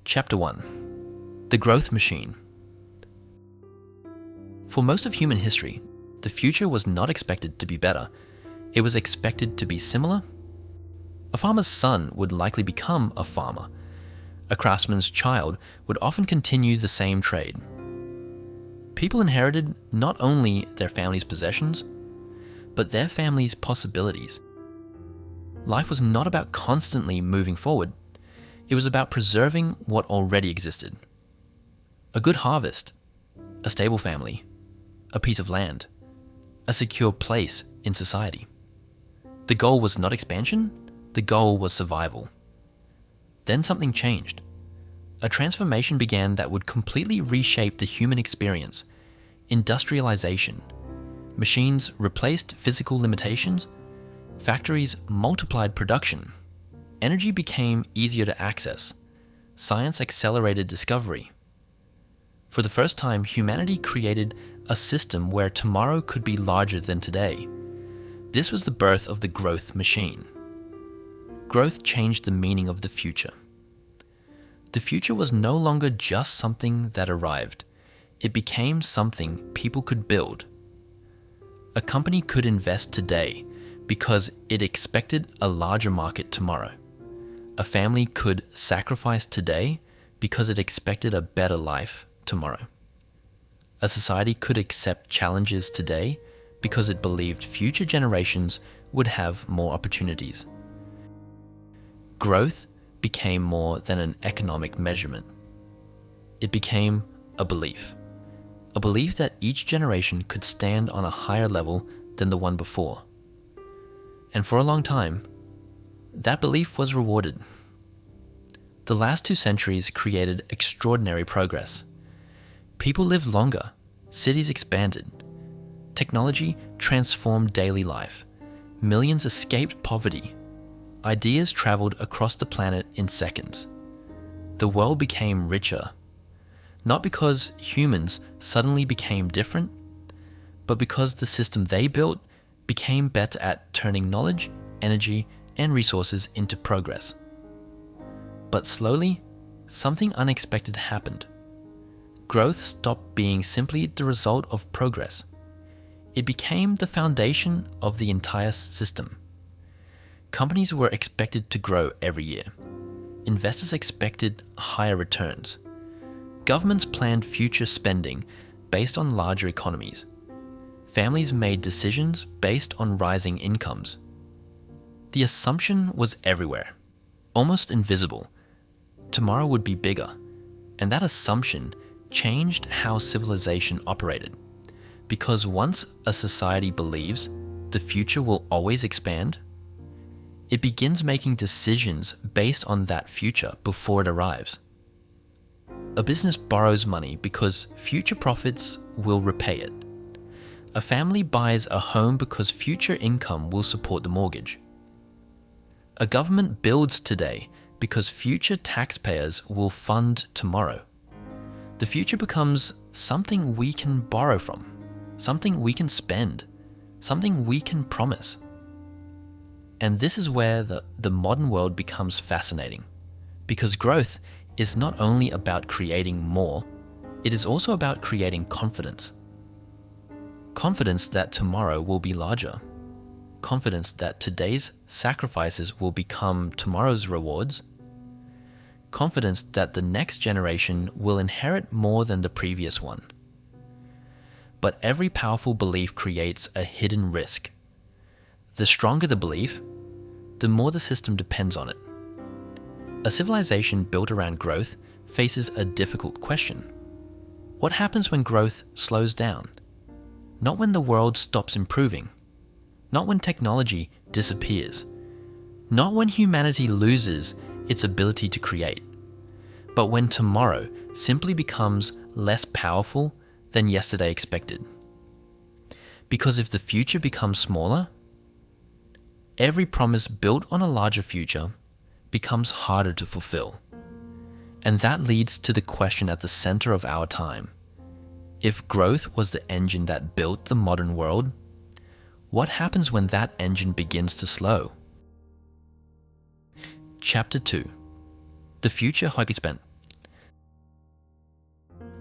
Chapter 1. The Growth Machine. For most of human history, the future was not expected to be better. It was expected to be similar. A farmer's son would likely become a farmer. A craftsman's child would often continue the same trade. People inherited not only their family's possessions, but their family's possibilities. Life was not about constantly moving forward. It was about preserving what already existed. A good harvest, a stable family, a piece of land, a secure place in society. The goal was not expansion, the goal was survival. Then something changed. A transformation began that would completely reshape the human experience. Industrialization. Machines replaced physical limitations. Factories multiplied production. Energy became easier to access. Science accelerated discovery. For the first time, humanity created a system where tomorrow could be larger than today. This was the birth of the growth machine. Growth changed the meaning of the future. The future was no longer just something that arrived. It became something people could build. A company could invest today because it expected a larger market tomorrow. A family could sacrifice today because it expected a better life tomorrow. A society could accept challenges today because it believed future generations would have more opportunities. Growth became more than an economic measurement. It became a belief that each generation could stand on a higher level than the one before. And for a long time, that belief was rewarded. The last 2 centuries created extraordinary progress. People lived longer, cities expanded, technology transformed daily life, millions escaped poverty, ideas traveled across the planet in seconds. The world became richer, not because humans suddenly became different, but because the system they built became better at turning knowledge, energy, and resources into progress. But slowly, something unexpected happened. Growth stopped being simply the result of progress. It became the foundation of the entire system. Companies were expected to grow every year. Investors expected higher returns. Governments planned future spending based on larger economies. Families made decisions based on rising incomes. The assumption was everywhere, almost invisible. Tomorrow would be bigger, and that assumption changed how civilization operated. Because once a society believes the future will always expand, it begins making decisions based on that future before it arrives. A business borrows money because future profits will repay it. A family buys a home because future income will support the mortgage. A government builds today because future taxpayers will fund tomorrow. The future becomes something we can borrow from, something we can spend, something we can promise. And this is where the modern world becomes fascinating, because growth is not only about creating more, it is also about creating confidence. Confidence that tomorrow will be larger. Confidence that today's sacrifices will become tomorrow's rewards. Confidence that the next generation will inherit more than the previous one. But every powerful belief creates a hidden risk. The stronger the belief, the more the system depends on it. A civilization built around growth faces a difficult question. What happens when growth slows down? Not when the world stops improving. Not when technology disappears. Not when humanity loses its ability to create. But when tomorrow simply becomes less powerful than yesterday expected. Because if the future becomes smaller, every promise built on a larger future becomes harder to fulfill. And that leads to the question at the center of our time. If growth was the engine that built the modern world, what happens when that engine begins to slow? Chapter 2. The future højspændt.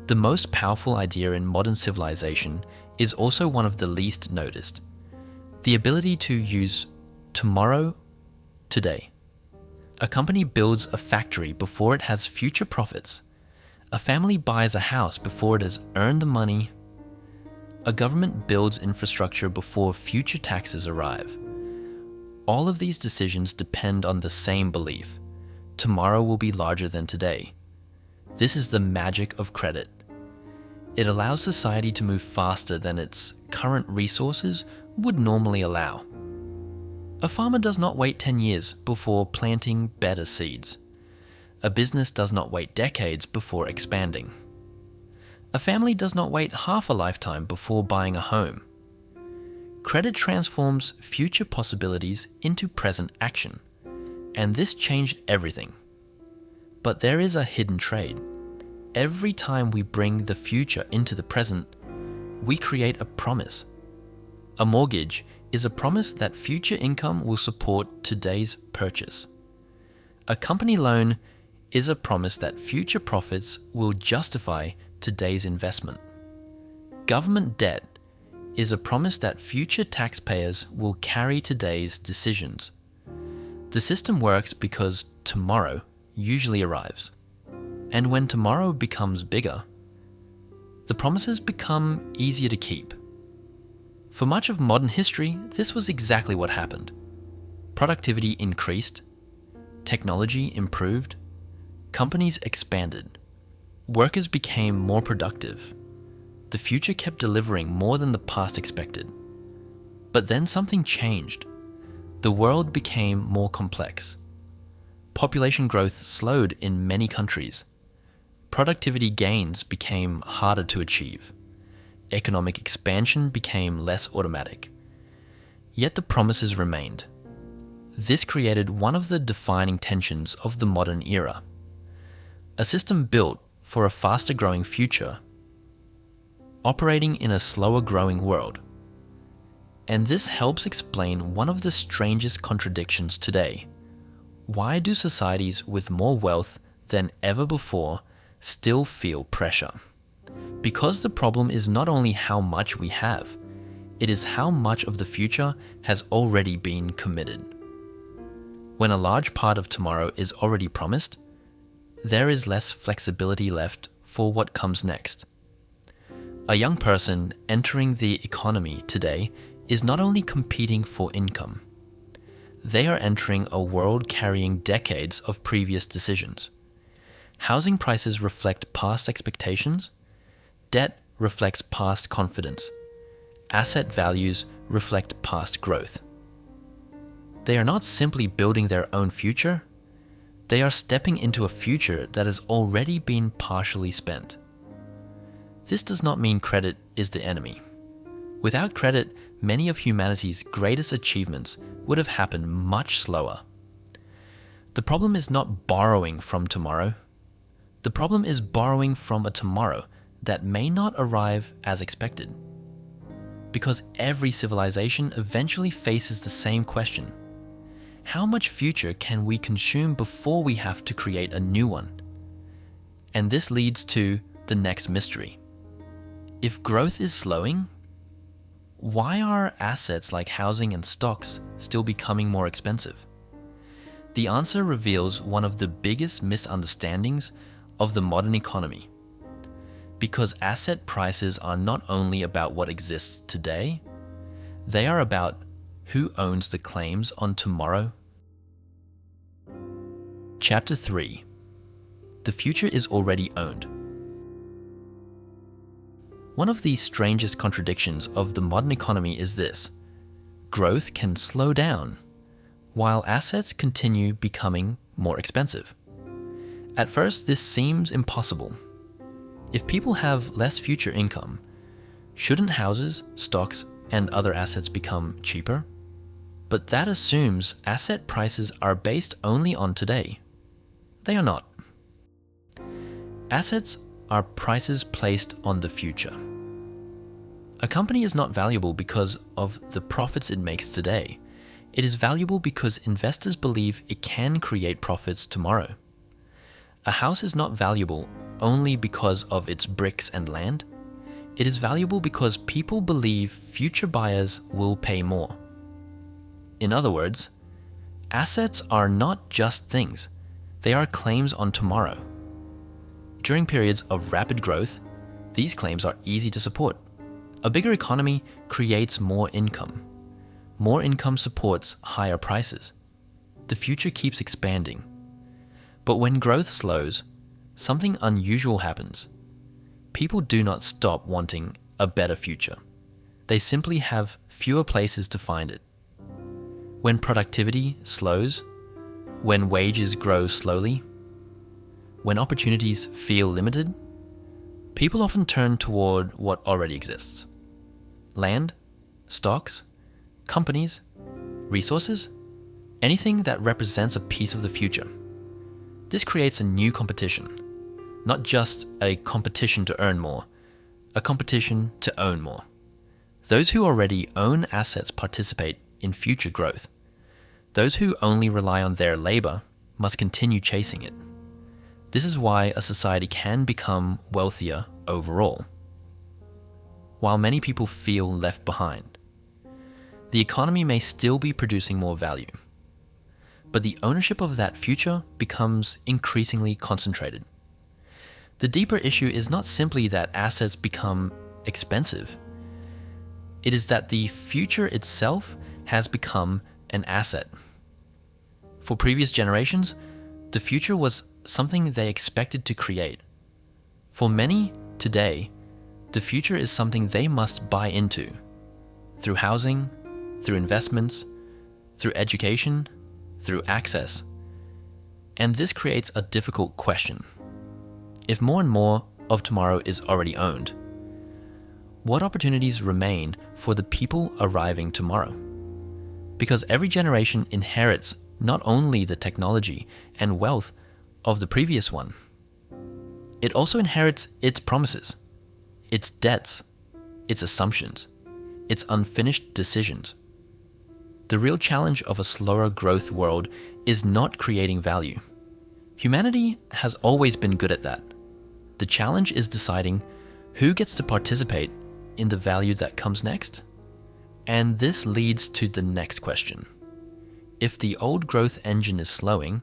The most powerful idea in modern civilization is also one of the least noticed. The ability to use tomorrow today. A company builds a factory before it has future profits. A family buys a house before it has earned the money. A government builds infrastructure before future taxes arrive. All of these decisions depend on the same belief. Tomorrow will be larger than today. This is the magic of credit. It allows society to move faster than its current resources would normally allow. A farmer does not wait 10 years before planting better seeds. A business does not wait decades before expanding. A family does not wait half a lifetime before buying a home. Credit transforms future possibilities into present action, and this changed everything. But there is a hidden trade. Every time we bring the future into the present, we create a promise. A mortgage is a promise that future income will support today's purchase. A company loan is a promise that future profits will justify today's investment. Government debt is a promise that future taxpayers will carry today's decisions. The system works because tomorrow usually arrives. And when tomorrow becomes bigger, the promises become easier to keep. For much of modern history, this was exactly what happened. Productivity increased, technology improved, companies expanded, workers became more productive. The future kept delivering more than the past expected. But then something changed. The world became more complex. Population growth slowed in many countries. Productivity gains became harder to achieve. Economic expansion became less automatic. Yet the promises remained. This created one of the defining tensions of the modern era. A system built for a faster growing future, operating in a slower growing world. And this helps explain one of the strangest contradictions today. Why do societies with more wealth than ever before still feel pressure? Because the problem is not only how much we have, it is how much of the future has already been committed. When a large part of tomorrow is already promised, there is less flexibility left for what comes next. A young person entering the economy today is not only competing for income, they are entering a world carrying decades of previous decisions. Housing prices reflect past expectations. Debt reflects past confidence. Asset values reflect past growth. They are not simply building their own future. They are stepping into a future that has already been partially spent. This does not mean credit is the enemy. Without credit, many of humanity's greatest achievements would have happened much slower. The problem is not borrowing from tomorrow. The problem is borrowing from a tomorrow that may not arrive as expected. Because every civilization eventually faces the same question. How much future can we consume before we have to create a new one? And this leads to the next mystery. If growth is slowing, why are assets like housing and stocks still becoming more expensive? The answer reveals one of the biggest misunderstandings of the modern economy. Because asset prices are not only about what exists today, they are about who owns the claims on tomorrow. Chapter 3. The future is already owned. One of the strangest contradictions of the modern economy is this: growth can slow down, while assets continue becoming more expensive. At first, this seems impossible. If people have less future income, shouldn't houses, stocks, and other assets become cheaper? But that assumes asset prices are based only on today. They are not. Assets are prices placed on the future. A company is not valuable because of the profits it makes today. It is valuable because investors believe it can create profits tomorrow. A house is not valuable only because of its bricks and land. It is valuable because people believe future buyers will pay more. In other words, assets are not just things, they are claims on tomorrow. During periods of rapid growth, these claims are easy to support. A bigger economy creates more income. More income supports higher prices. The future keeps expanding. But when growth slows, something unusual happens. People do not stop wanting a better future. They simply have fewer places to find it. When productivity slows, when wages grow slowly, when opportunities feel limited, people often turn toward what already exists. Land, stocks, companies, resources, anything that represents a piece of the future. This creates a new competition, not just a competition to earn more, a competition to own more. Those who already own assets participate in future growth. Those who only rely on their labor must continue chasing it. This is why a society can become wealthier overall, while many people feel left behind. The economy may still be producing more value, but the ownership of that future becomes increasingly concentrated. The deeper issue is not simply that assets become expensive. It is that the future itself has become an asset. For previous generations, the future was something they expected to create. For many today, the future is something they must buy into through housing, through investments, through education, through access. And this creates a difficult question. If more and more of tomorrow is already owned, what opportunities remain for the people arriving tomorrow? Because every generation inherits not only the technology and wealth of the previous one, it also inherits its promises, its debts, its assumptions, its unfinished decisions. The real challenge of a slower growth world is not creating value. Humanity has always been good at that. The challenge is deciding who gets to participate in the value that comes next. And this leads to the next question. If the old growth engine is slowing,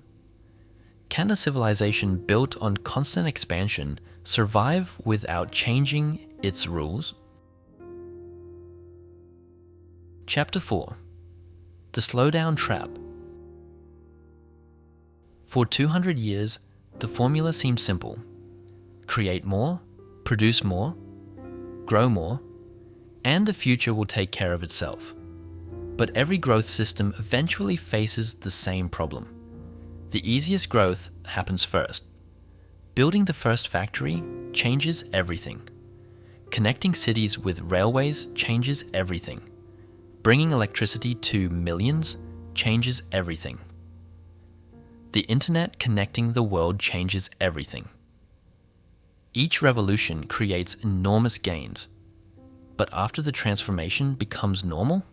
can a civilization built on constant expansion survive without changing its rules? Chapter 4. The Slowdown Trap. For 200 years, the formula seemed simple. Create more, produce more, grow more, and the future will take care of itself. But every growth system eventually faces the same problem. The easiest growth happens first. Building the first factory changes everything. Connecting cities with railways changes everything. Bringing electricity to millions changes everything. The internet connecting the world changes everything. Each revolution creates enormous gains, but after the transformation becomes normal,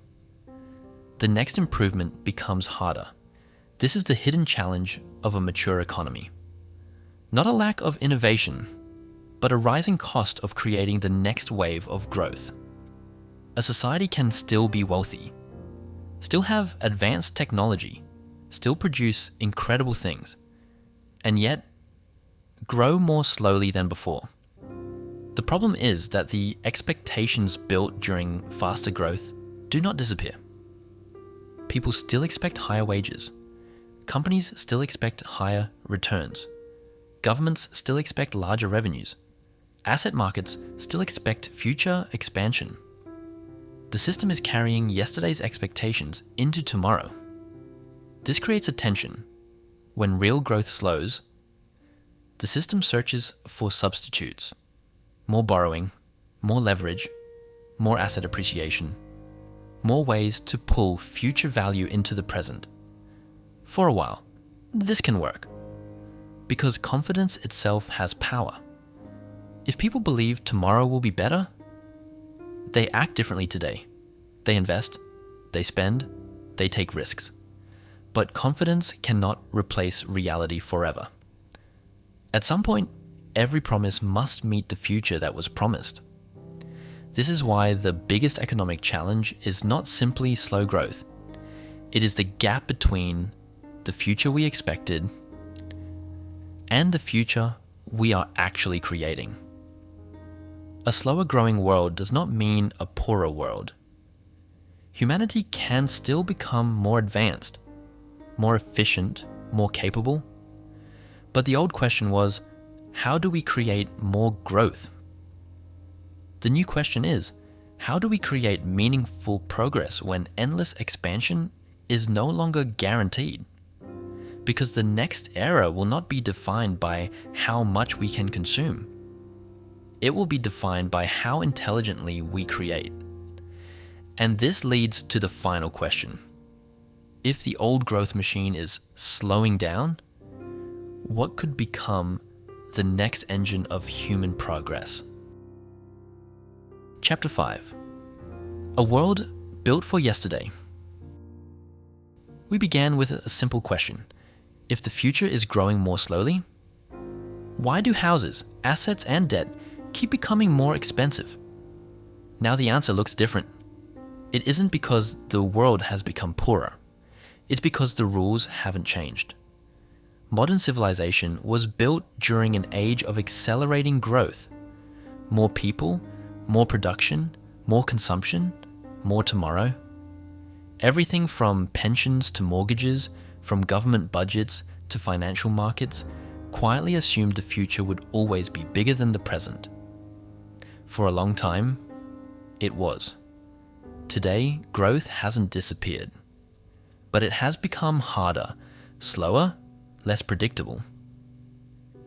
the next improvement becomes harder. This is the hidden challenge of a mature economy. Not a lack of innovation, but a rising cost of creating the next wave of growth. A society can still be wealthy, still have advanced technology, still produce incredible things, and yet grow more slowly than before. The problem is that the expectations built during faster growth do not disappear. People still expect higher wages. Companies still expect higher returns. Governments still expect larger revenues. Asset markets still expect future expansion. The system is carrying yesterday's expectations into tomorrow. This creates a tension. When real growth slows, the system searches for substitutes. More borrowing, more leverage, more asset appreciation, more ways to pull future value into the present. For a while, this can work, because confidence itself has power. If people believe tomorrow will be better, they act differently today. They invest, they spend, they take risks. But confidence cannot replace reality forever. At some point, every promise must meet the future that was promised. This is why the biggest economic challenge is not simply slow growth. It is the gap between the future we expected and the future we are actually creating. A slower growing world does not mean a poorer world. Humanity can still become more advanced, more efficient, more capable. But the old question was, how do we create more growth? The new question is, how do we create meaningful progress when endless expansion is no longer guaranteed? Because the next era will not be defined by how much we can consume. It will be defined by how intelligently we create. And this leads to the final question. If the old growth machine is slowing down, what could become the next engine of human progress? Chapter 5. A world built for yesterday. We began with a simple question. If the future is growing more slowly, why do houses, assets, and debt keep becoming more expensive? Now the answer looks different. It isn't because the world has become poorer. It's because the rules haven't changed. Modern civilization was built during an age of accelerating growth. More people, more production, more consumption, more tomorrow. Everything from pensions to mortgages, from government budgets to financial markets, quietly assumed the future would always be bigger than the present. For a long time, it was. Today, growth hasn't disappeared, but it has become harder, slower, less predictable.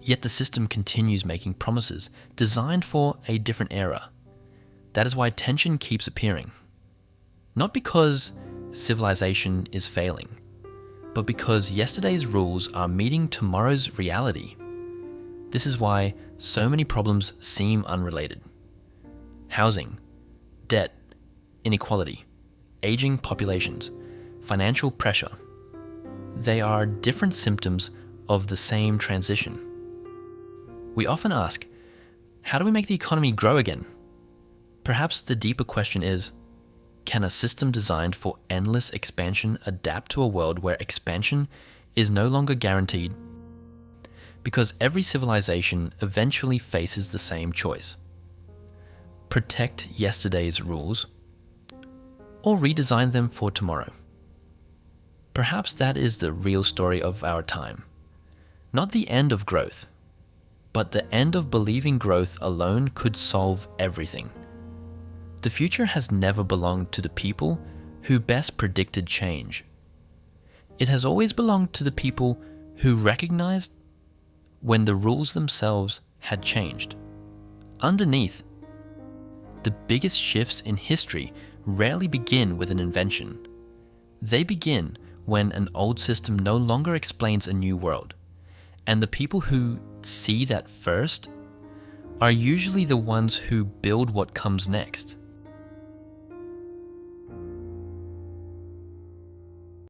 Yet the system continues making promises designed for a different era. That is why tension keeps appearing. Not because civilization is failing, but because yesterday's rules are meeting tomorrow's reality. This is why so many problems seem unrelated. Housing, debt, inequality, aging populations, financial pressure. They are different symptoms of the same transition. We often ask, how do we make the economy grow again? Perhaps the deeper question is, can a system designed for endless expansion adapt to a world where expansion is no longer guaranteed? Because every civilization eventually faces the same choice. Protect yesterday's rules, or redesign them for tomorrow. Perhaps that is the real story of our time. Not the end of growth, but the end of believing growth alone could solve everything. The future has never belonged to the people who best predicted change. It has always belonged to the people who recognized when the rules themselves had changed. Underneath, the biggest shifts in history rarely begin with an invention. They begin when an old system no longer explains a new world, and the people who see that first are usually the ones who build what comes next.